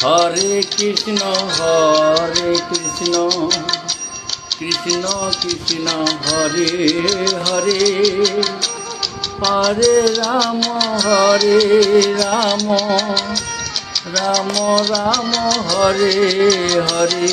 Hare Krishna Krishna Krishna Hare Hare, Hare Ram Ram Ram Hare Hare.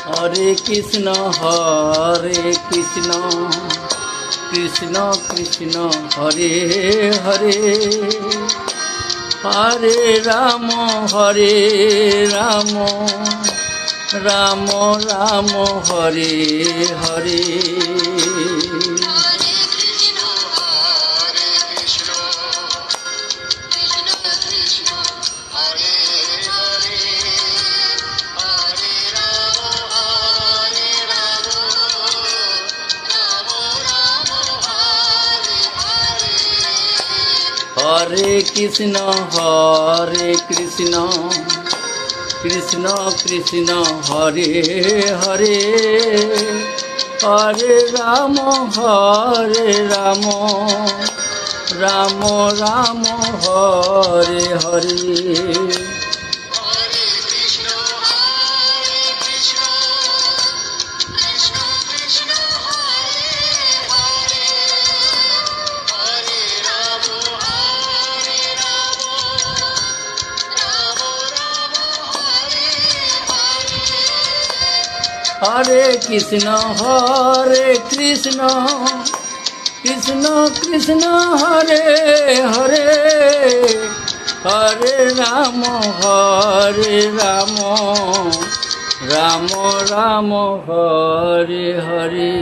Hare Krishna Krishna Krishna Hare Hare, Hare Ram Ram Ram Hare Hare. Hare Krishna Krishna Krishna Hare Hare, Hare Ram Ram Ram Hare Hare. Hare Krishna Krishna Krishna Hare Hare, Hare Ram Ram Ram Hare Hare.